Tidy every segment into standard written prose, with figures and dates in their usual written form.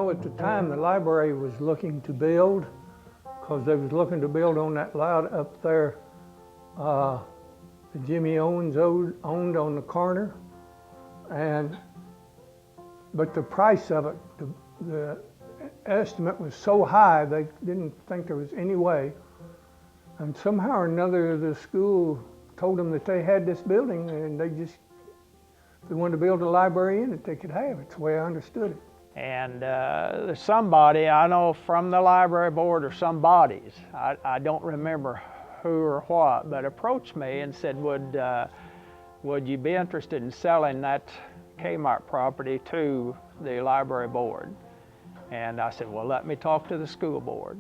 know, at the time the library was looking to build, because they was looking to build on that lot up there that Jimmy Owens owned on the corner. But the price of it, the estimate was so high, they didn't think there was any way. And somehow or another, the school told them that they had this building, and if they wanted to build a library in it, they could have it. That's the way I understood it. And there's somebody, I know from the library board or some bodies, I don't remember who or what, but approached me and said, would you be interested in selling that Kmart property to the library board? And I said, well, let me talk to the school board.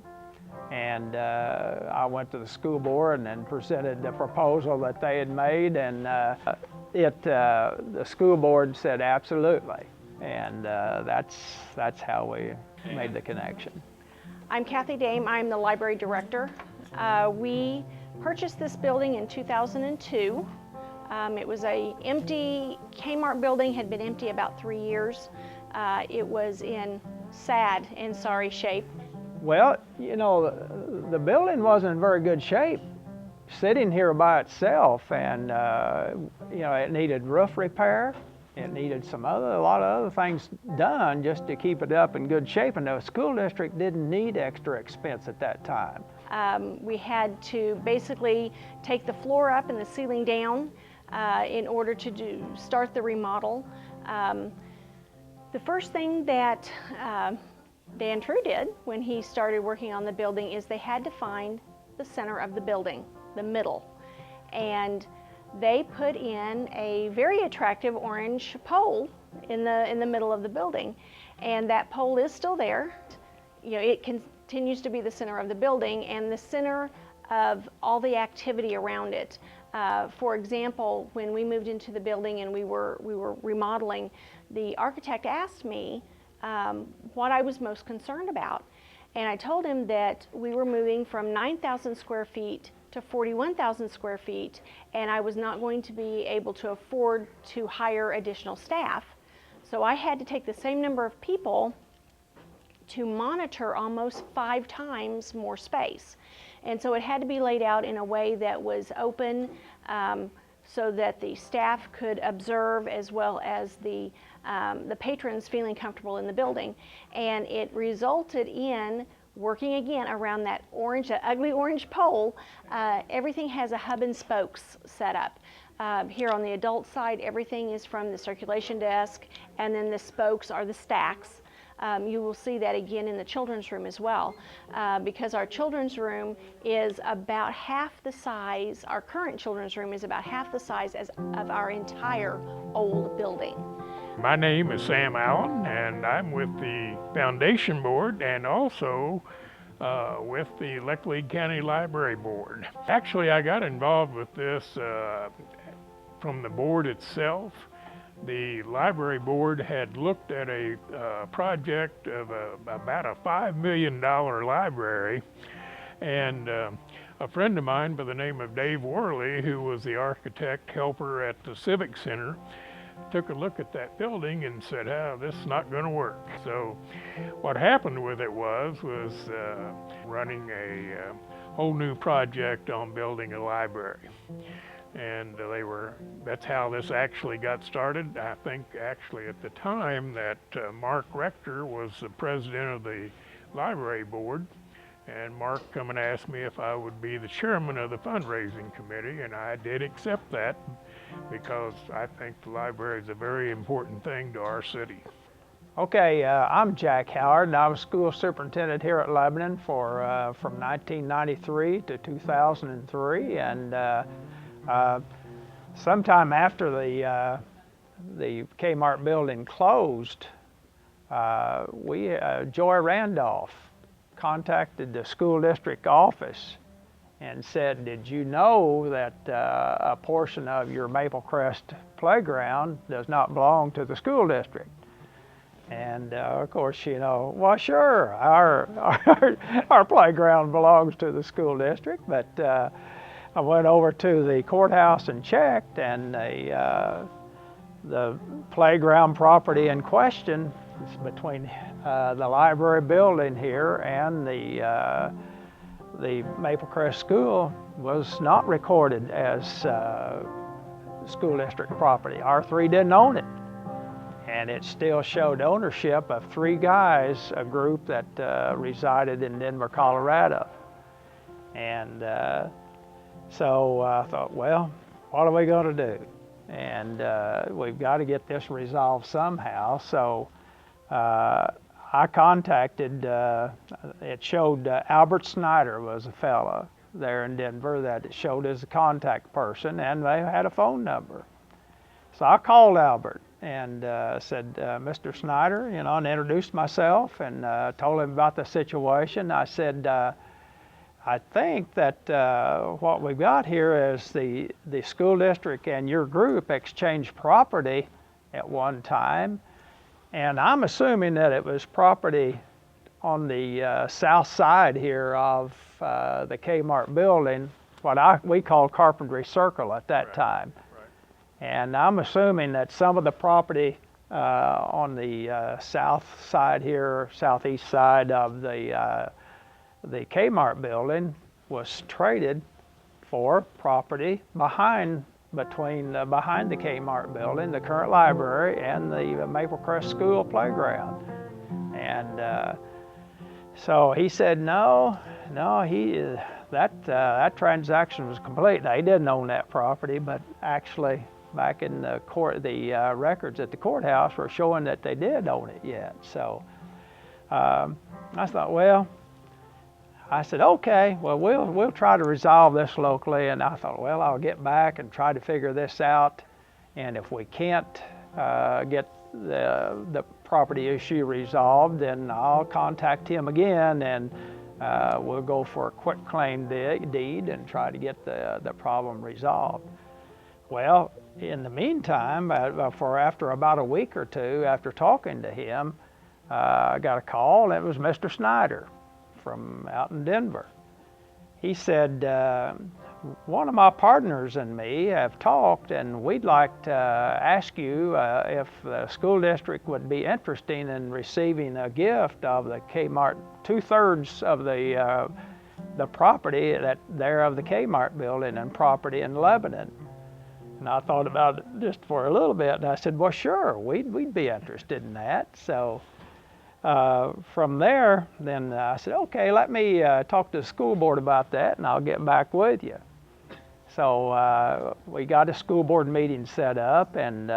And I went to the school board and then presented the proposal that they had made, and the school board said absolutely. And that's how we made the connection. I'm Kathy Dame. I'm the library director. We purchased this building in 2002. It was an empty Kmart building, had been empty about 3 years. It was in sad and sorry shape. Well, you know, the building wasn't in very good shape, sitting here by itself, and you know, it needed roof repair. It needed a lot of other things done just to keep it up in good shape, and the school district didn't need extra expense at that time. We had to basically take the floor up and the ceiling down in order to start the remodel. The first thing that Dan True did when he started working on the building is they had to find the center of the building, the middle. And they put in a very attractive orange pole in the middle of the building. And that pole is still there. You know, it continues to be the center of the building and the center of all the activity around it. For example, when we moved into the building and we were remodeling, the architect asked me what I was most concerned about. And I told him that we were moving from 9,000 square feet to 41,000 square feet, and I was not going to be able to afford to hire additional staff. So I had to take the same number of people to monitor almost 5 times more space. And so it had to be laid out in a way that was open, so that the staff could observe as well as the patrons feeling comfortable in the building. And it resulted in working again around that ugly orange pole. Everything has a hub and spokes set up. Here on the adult side, everything is from the circulation desk, and then the spokes are the stacks. You will see that again in the children's room as well, because our children's room is about half the size, our current children's room is about half the size of our entire old building. My name is Sam Allen, and I'm with the Foundation Board and also with the Laclede County Library Board. Actually, I got involved with this from the board itself. The library board had looked at a project of about a $5 million library, and a friend of mine by the name of Dave Worley, who was the architect helper at the Civic Center, took a look at that building and said, oh, this is not going to work. So what happened with it was running a whole new project on building a library. And that's how this actually got started. I think actually at the time that Mark Rector was the president of the library board, and Mark come and asked me if I would be the chairman of the fundraising committee, and I did accept that because I think the library is a very important thing to our city. Okay, I'm Jack Howard, and I was school superintendent here at Lebanon from 1993 to 2003, and sometime after the Kmart building closed, Joy Randolph contacted the school district office and said, did you know that a portion of your Maple Crest playground does not belong to the school district? And of course, you know, well, sure, our playground belongs to the school district, but I went over to the courthouse and checked, and the playground property in question It's between the library building here and the Maple Crest School was not recorded as school district property. R3 didn't own it. And it still showed ownership of 3 guys, a group that resided in Denver, Colorado. And so I thought, well, what are we going to do? And we've got to get this resolved somehow. So I contacted, it showed Albert Snyder was a fellow there in Denver that it showed as a contact person, and they had a phone number. So I called Albert and said, Mr. Snyder, you know, and introduced myself and told him about the situation. I said, I think that what we've got here is the school district and your group exchanged property at one time, and I'm assuming that it was property on the south side here of the Kmart building, what we called Carpentry Circle at that time. And I'm assuming that some of the property on the south side here, southeast side of the Kmart building was traded for property behind the Kmart building, the current library, and the Maple Crest School playground. And so he said, no, that transaction was complete. Now, he didn't own that property, but actually back in the court, the records at the courthouse were showing that they did own it yet. So I thought, well, I said, okay, well, we'll try to resolve this locally. And I thought, well, I'll get back and try to figure this out. And if we can't get the property issue resolved, then I'll contact him again, and we'll go for a quick claim deed and try to get the problem resolved. Well, in the meantime, after about a week or two after talking to him, I got a call, and it was Mr. Snyder from out in Denver. He said, one of my partners and me have talked, and we'd like to ask you if the school district would be interested in receiving a gift of the Kmart, 2/3 of the property of the Kmart building and property in Lebanon. And I thought about it just for a little bit, and I said, well, sure, we'd be interested in that. So from there, then I said, okay, let me talk to the school board about that, and I'll get back with you. So we got a school board meeting set up and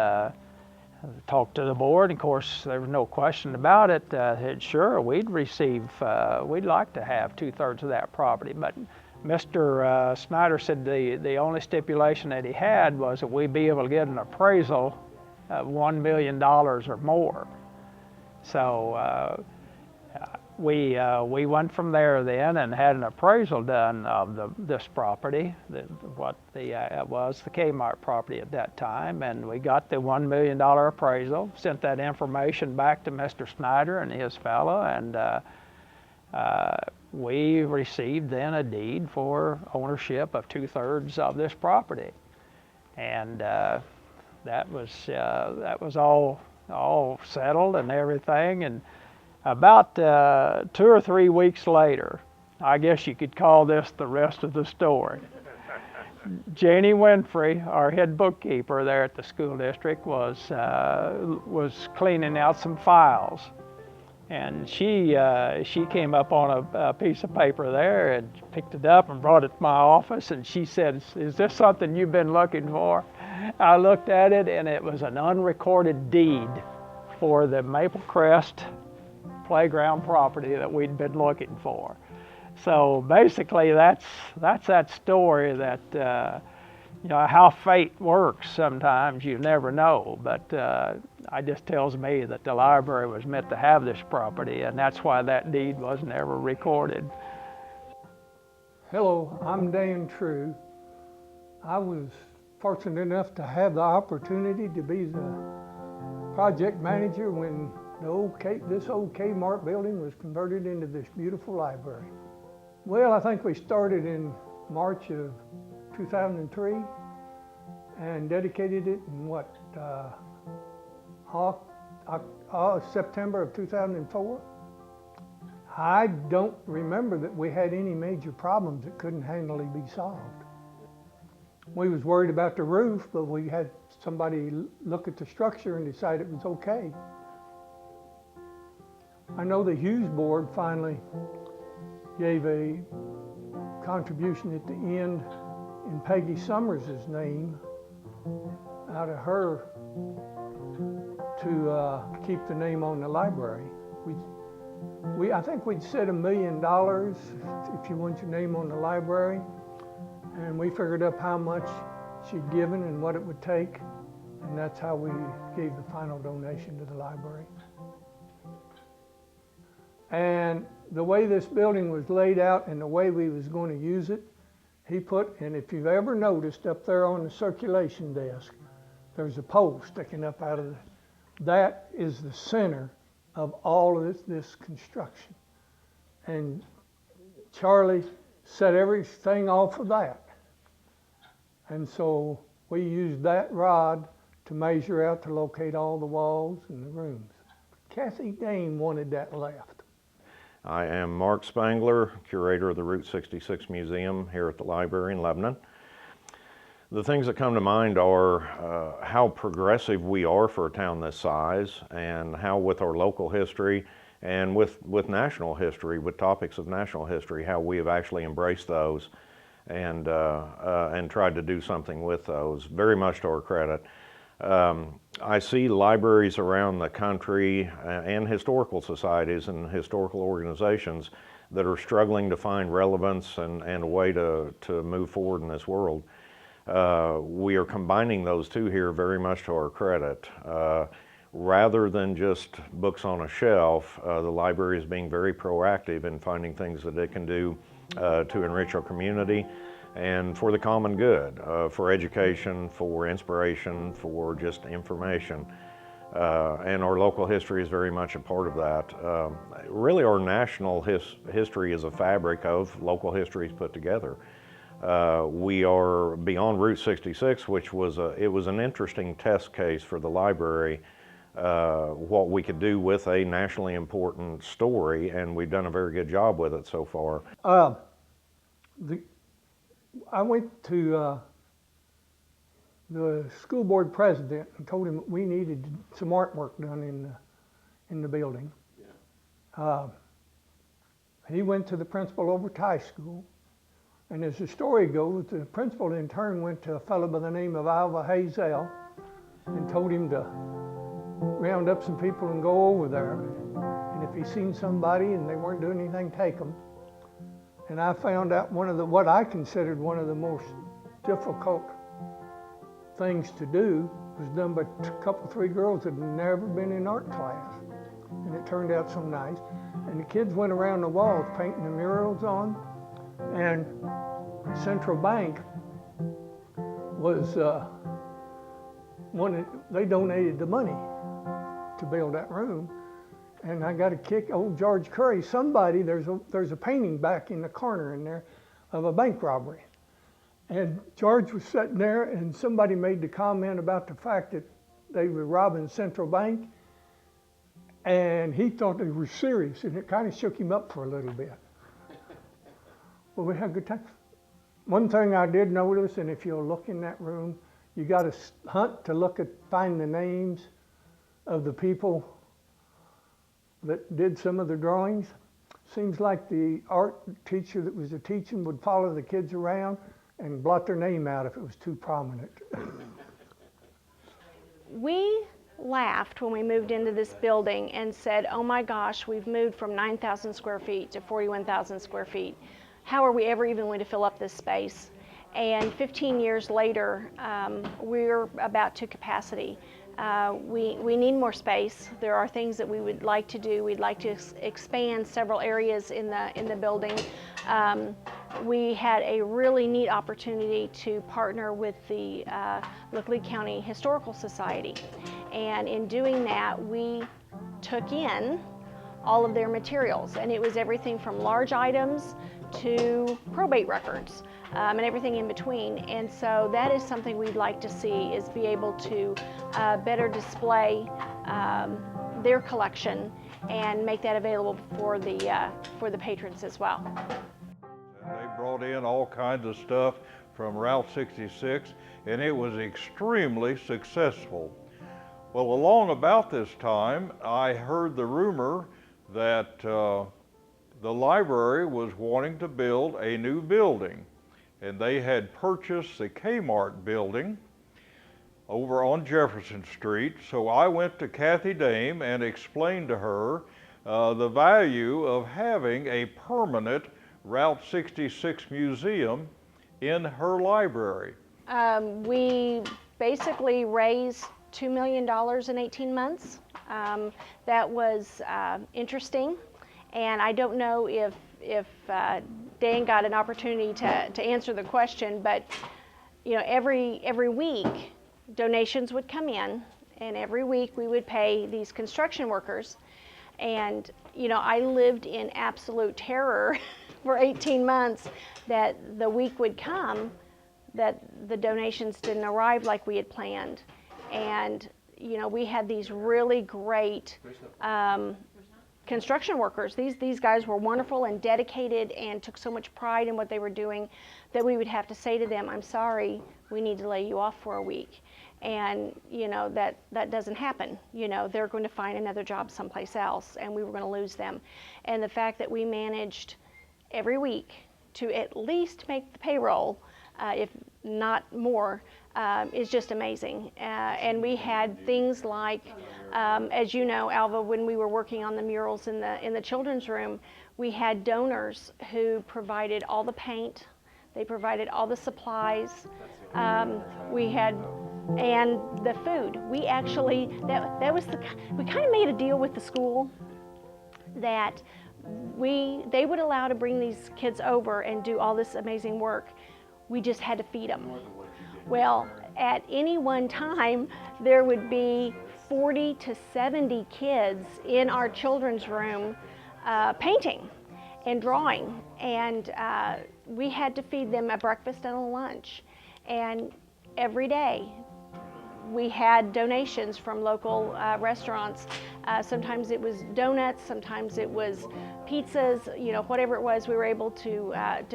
talked to the board. Of course, there was no question about it. Said, sure, we'd like to have 2/3 of that property. But Mr. Snyder said the only stipulation that he had was that we be able to get an appraisal of $1 million or more. So we went from there then and had an appraisal done of this property, what was the Kmart property at that time, and we got the $1 million appraisal, sent that information back to Mr. Snyder and his fellow, and we received then a deed for ownership of 2/3 of this property, and that was all settled and everything. And about 2 or 3 weeks later, I guess you could call this the rest of the story. Janie Winfrey, our head bookkeeper there at the school district, was cleaning out some files, and she came up on a piece of paper there and picked it up and brought it to my office, and she said, "Is this something you've been looking for?" I looked at it, and it was an unrecorded deed for the Maple Crest playground property that we'd been looking for. So basically, that's that story that how fate works. Sometimes you never know, but it just tells me that the library was meant to have this property, and that's why that deed was never recorded. Hello, I'm Dan True. I was fortunate enough to have the opportunity to be the project manager when this old Kmart building was converted into this beautiful library. Well, I think we started in March of 2003 and dedicated it in September of 2004. I don't remember that we had any major problems that couldn't handily be solved. We was worried about the roof, but we had somebody look at the structure and decide it was okay. I know the Hughes board finally gave a contribution at the end in Peggy Summers' name out of her to keep the name on the library. I think we'd said $1 million if you want your name on the library, and we figured up how much she'd given and what it would take, and that's how we gave the final donation to the library. And the way this building was laid out and the way we was going to use it, he put, and if you've ever noticed up there on the circulation desk, there's a pole sticking up out of that is the center of all of this construction. And Charlie set everything off of that. And so we used that rod to measure out to locate all the walls and the rooms. Kathy Dane wanted that left. I am Mark Spangler, curator of the Route 66 Museum here at the library in Lebanon. The things that come to mind are how progressive we are for a town this size, and how with our local history and with national history, with topics of national history, how we have actually embraced those and tried to do something with those, very much to our credit. I see libraries around the country and historical societies and historical organizations that are struggling to find relevance and a way to move forward in this world. We are combining those two here very much to our credit. Rather than just books on a shelf, the library is being very proactive in finding things that it can do to enrich our community and for the common good, for education, for inspiration, for just information. And our local history is very much a part of that. Really, our national history is a fabric of local histories put together. We are beyond Route 66, which was an interesting test case for the library, what we could do with a nationally important story, and we've done a very good job with it so far. I went to the school board president and told him we needed some artwork done in the building. Yeah. He went to the principal over at high school, and as the story goes, the principal in turn went to a fellow by the name of Alva Hazel and told him to round up some people and go over there, and if he seen somebody and they weren't doing anything, take them. And I found out what I considered one of the most difficult things to do was done by three girls that had never been in art class. And it turned out so nice. And the kids went around the walls painting the murals on. And Central Bank was they donated the money to build that room. And I got a kick, old George Curry, there's a painting back in the corner in there of a bank robbery. And George was sitting there and somebody made the comment about the fact that they were robbing Central Bank. And he thought they were serious, and it kind of shook him up for a little bit. Well, we had a good time. One thing I did notice, and if you'll look in that room, you got to hunt to find the names of the people that did some of the drawings. Seems like the art teacher that was teaching would follow the kids around and blot their name out if it was too prominent. We laughed when we moved into this building and said, oh my gosh, we've moved from 9,000 square feet to 41,000 square feet. How are we ever even going to fill up this space? And 15 years later, we're about to capacity. We need more space. There are things that we would like to do. We'd like to expand several areas in the building. We had a really neat opportunity to partner with the Laclede County Historical Society. And in doing that, we took in all of their materials. And it was everything from large items to probate records and everything in between. And so that is something we'd like to see, is be able to better display their collection and make that available for the patrons as well. And they brought in all kinds of stuff from Route 66, and it was extremely successful. Well, along about this time, I heard the rumor that the library was wanting to build a new building, and they had purchased the Kmart building over on Jefferson Street. So I went to Kathy Dame and explained to her the value of having a permanent Route 66 museum in her library. We basically raised $2 million in 18 months. That was interesting, and I don't know if Dan got an opportunity to answer the question, but you know, every week donations would come in, and every week we would pay these construction workers. And you know, I lived in absolute terror for 18 months that the week would come that the donations didn't arrive like we had planned. And you know, we had these really great construction workers. These guys were wonderful and dedicated and took so much pride in what they were doing that we would have to say to them, I'm sorry, we need to lay you off for a week. And you know, that doesn't happen. You know, they're going to find another job someplace else, and we were going to lose them. And the fact that we managed every week to at least make the payroll, if not more, is just amazing. And we had things like, as you know, Alva, when we were working on the murals in the children's room, we had donors who provided all the paint, they provided all the supplies, and the food. We actually, we kind of made a deal with the school that they would allow to bring these kids over and do all this amazing work. We just had to feed them. Well, at any one time, there would be 40 to 70 kids in our children's room painting and drawing. And we had to feed them a breakfast and a lunch. And every day, we had donations from local restaurants. Sometimes it was donuts, sometimes it was pizzas, you know, whatever it was, we were able to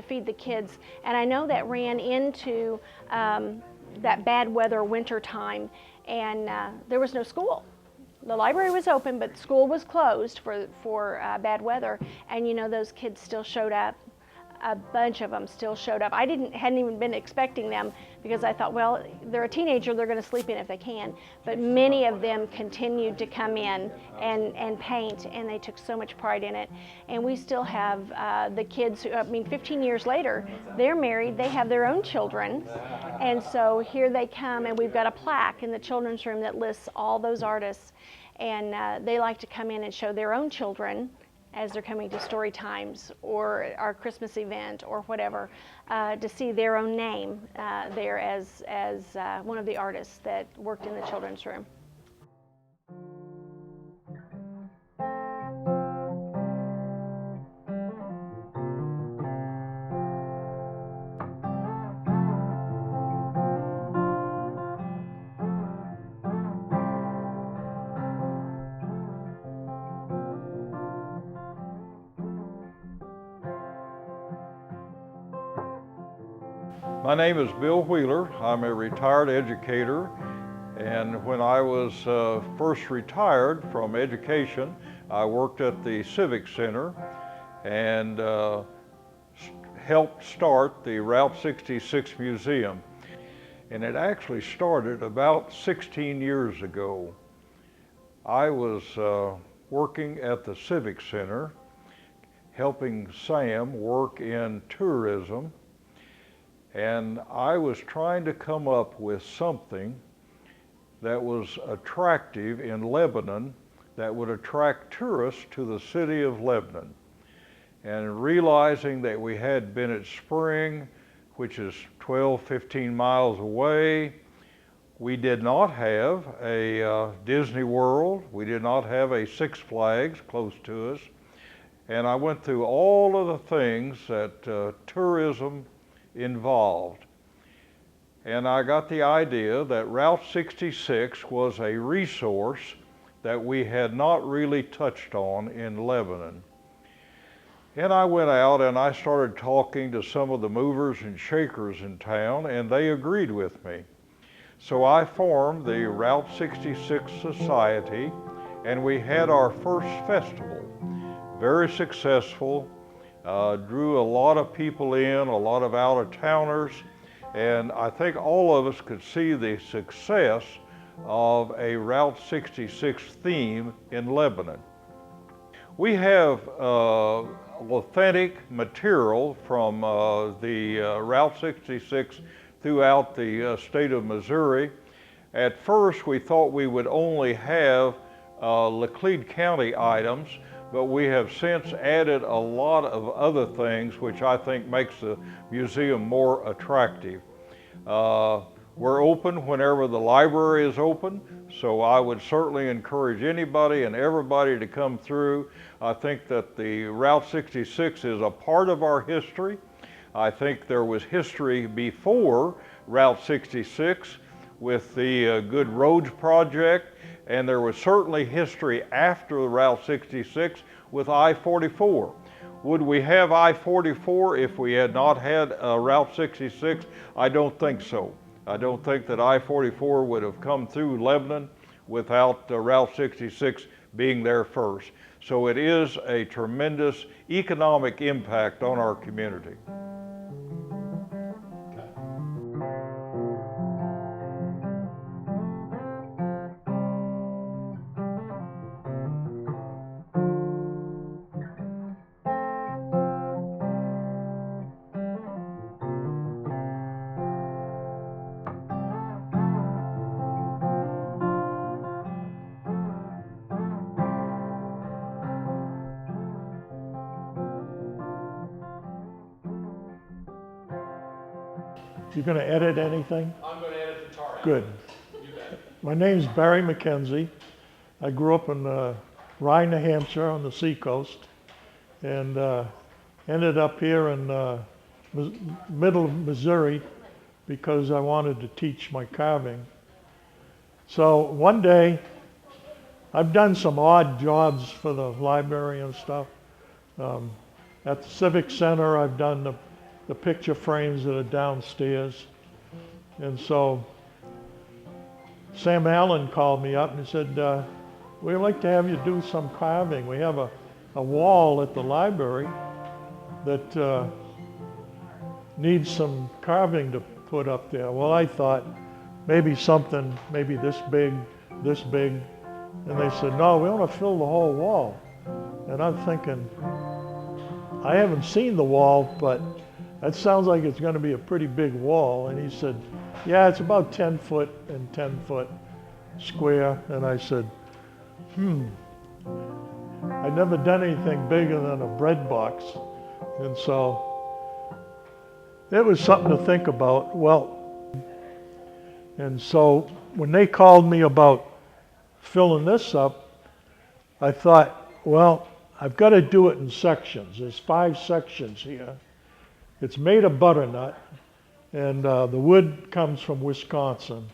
feed the kids. And I know that ran into that bad weather winter time, and there was no school. The library was open, but school was closed for bad weather. And you know, those kids still showed up. A bunch of them still showed up. I hadn't even been expecting them, because I thought, well, they're a teenager, they're going to sleep in if they can. But many of them continued to come in and paint, and they took so much pride in it. And we still have the kids who, 15 years later, they're married, they have their own children. And so here they come, and we've got a plaque in the children's room that lists all those artists. And they like to come in and show their own children as they're coming to story times or our Christmas event or whatever, to see their own name there as one of the artists that worked in the children's room. My name is Bill Wheeler. I'm a retired educator, and when I was first retired from education, I worked at the Civic Center and helped start the Route 66 Museum. And it actually started about 16 years ago. I was working at the Civic Center, helping Sam work in tourism. And I was trying to come up with something that was attractive in Lebanon, that would attract tourists to the city of Lebanon. And realizing that we had Bennett Spring, which is 12, 15 miles away, we did not have a Disney World, we did not have a Six Flags close to us, And I went through all of the things that tourism involved. And I got the idea that Route 66 was a resource that we had not really touched on in Lebanon. And I went out and I started talking to some of the movers and shakers in town, and they agreed with me. So I formed the Route 66 Society, and we had our first festival. Very successful, drew a lot of people in, a lot of out-of-towners, and I think all of us could see the success of a Route 66 theme in Lebanon. We have authentic material from the Route 66 throughout the state of Missouri. At first, we thought we would only have Laclede County items, but we have since added a lot of other things, which I think makes the museum more attractive. We're open whenever the library is open, so I would certainly encourage anybody and everybody to come through. I think that the Route 66 is a part of our history. I think there was history before Route 66 with the Good Roads Project, and there was certainly history after Route 66 with I-44. Would we have I-44 if we had not had Route 66? I don't think so. I don't think that I-44 would have come through Lebanon without Route 66 being there first. So it is a tremendous economic impact on our community. You going to edit anything? I'm going to edit the tar out. Good. You bet. My name's Barry McKenzie. I grew up in Rye, New Hampshire on the seacoast, and ended up here in middle Missouri because I wanted to teach my carving. So one day, I've done some odd jobs for the library and stuff. At the Civic Center, I've done the picture frames that are downstairs. And so Sam Allen called me up and he said, we'd like to have you do some carving. We have a wall at the library that needs some carving to put up there. Well, I thought maybe something, maybe this big. And they said, no, we want to fill the whole wall. And I'm thinking, I haven't seen the wall, but that sounds like it's going to be a pretty big wall. And he said, yeah, it's about 10 foot and 10 foot square. And I said, I'd never done anything bigger than a bread box. And so it was something to think about. And so when they called me about filling this up, I thought, well, I've got to do it in sections. There's 5 sections here. It's made of butternut, and the wood comes from Wisconsin.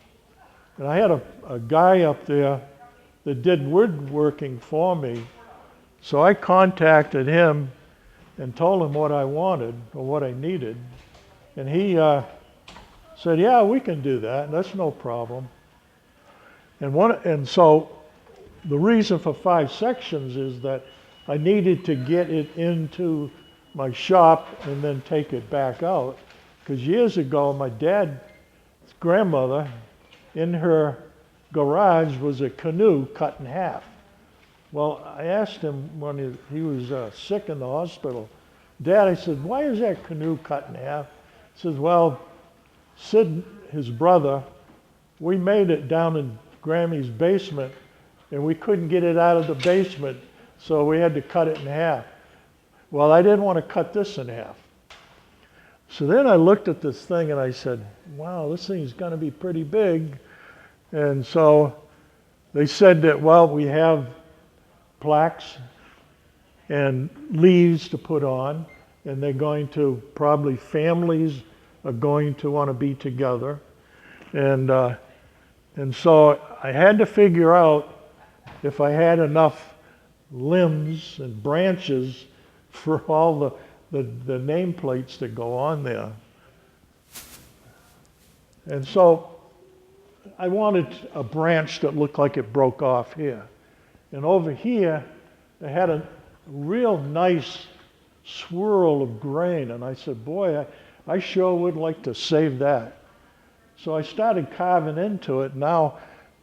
And I had a guy up there that did woodworking for me, so I contacted him and told him what I wanted or what I needed. And he said, yeah, we can do that. That's no problem. And so the reason for 5 sections is that I needed to get it into my shop and then take it back out. Because years ago, my dad's grandmother, in her garage was a canoe cut in half. Well, I asked him when he was sick in the hospital, Dad, I said, why is that canoe cut in half? He says, well, Sid, his brother, we made it down in Grammy's basement, and we couldn't get it out of the basement, so we had to cut it in half. Well, I didn't want to cut this in half. So then I looked at this thing and I said, wow, this thing's going to be pretty big. And so they said that, well, we have plaques and leaves to put on, and they're going to, probably families are going to want to be together. And so I had to figure out if I had enough limbs and branches for all the nameplates that go on there. And so I wanted a branch that looked like it broke off here. And over here, they had a real nice swirl of grain. And I said, boy, I sure would like to save that. So I started carving into it. Now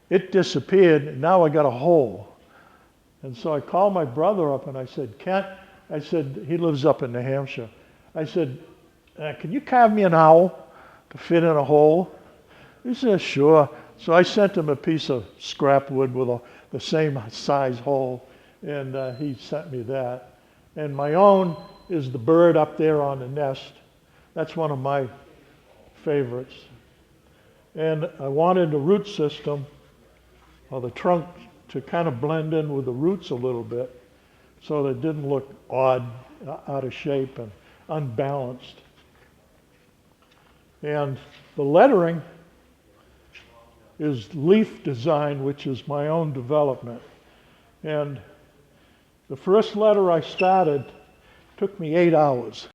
it disappeared, and now I got a hole. And so I called my brother up and I said, Kent, I said, he lives up in New Hampshire. I said, can you carve me an owl to fit in a hole? He said, sure. So I sent him a piece of scrap wood with the same size hole, and he sent me that. And my own is the bird up there on the nest. That's one of my favorites. And I wanted the root system, or the trunk, to kind of blend in with the roots a little bit so that it didn't look odd, out of shape, and unbalanced. And the lettering is leaf design, which is my own development. And the first letter I started took me 8 hours.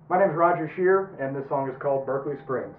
My name is Roger Shear, and this song is called Berkeley Springs.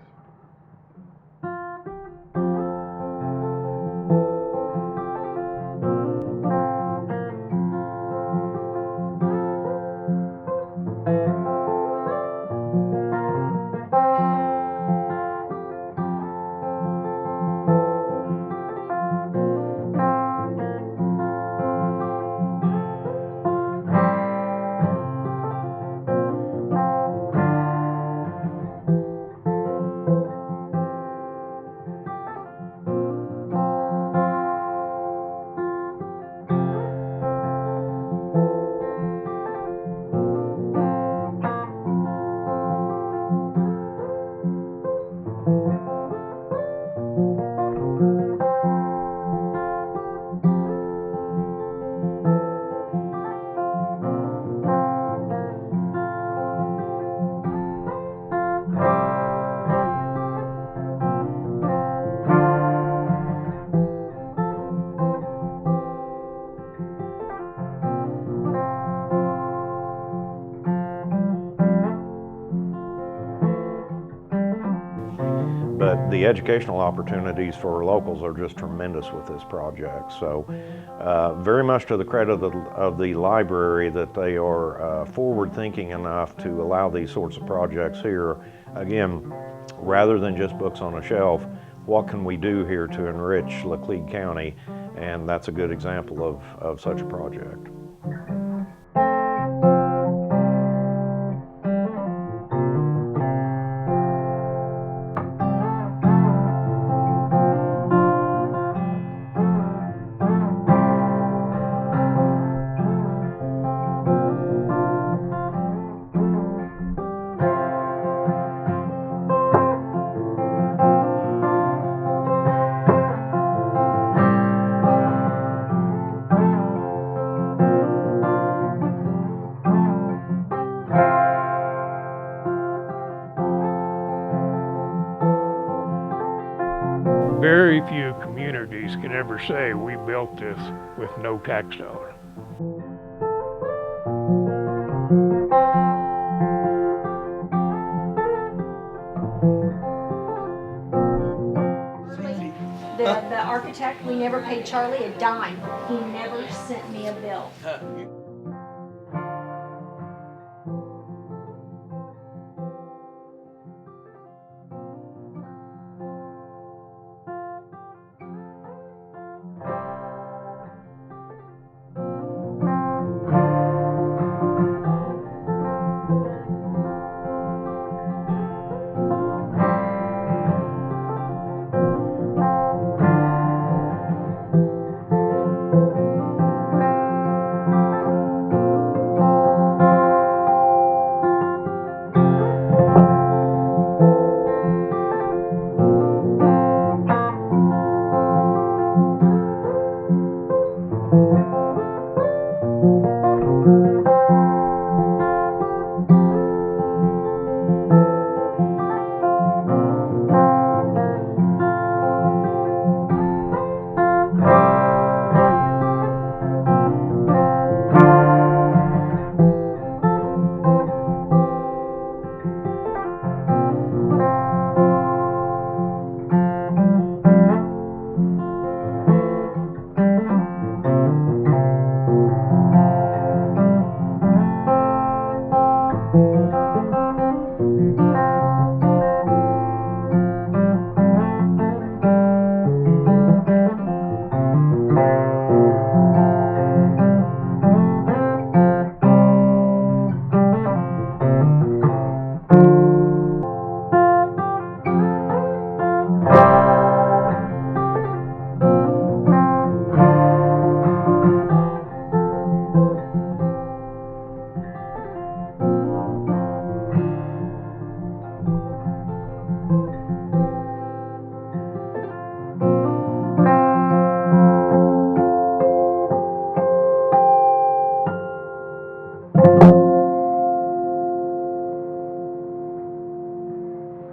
But the educational opportunities for locals are just tremendous with this project. So very much to the credit of the library that they are forward-thinking enough to allow these sorts of projects here. Again, rather than just books on a shelf, what can we do here to enrich Laclede County? And that's a good example of such a project. Very few communities can ever say we built this with no tax dollar. The architect, we never paid Charlie a dime. He never sent me a bill. Thank you.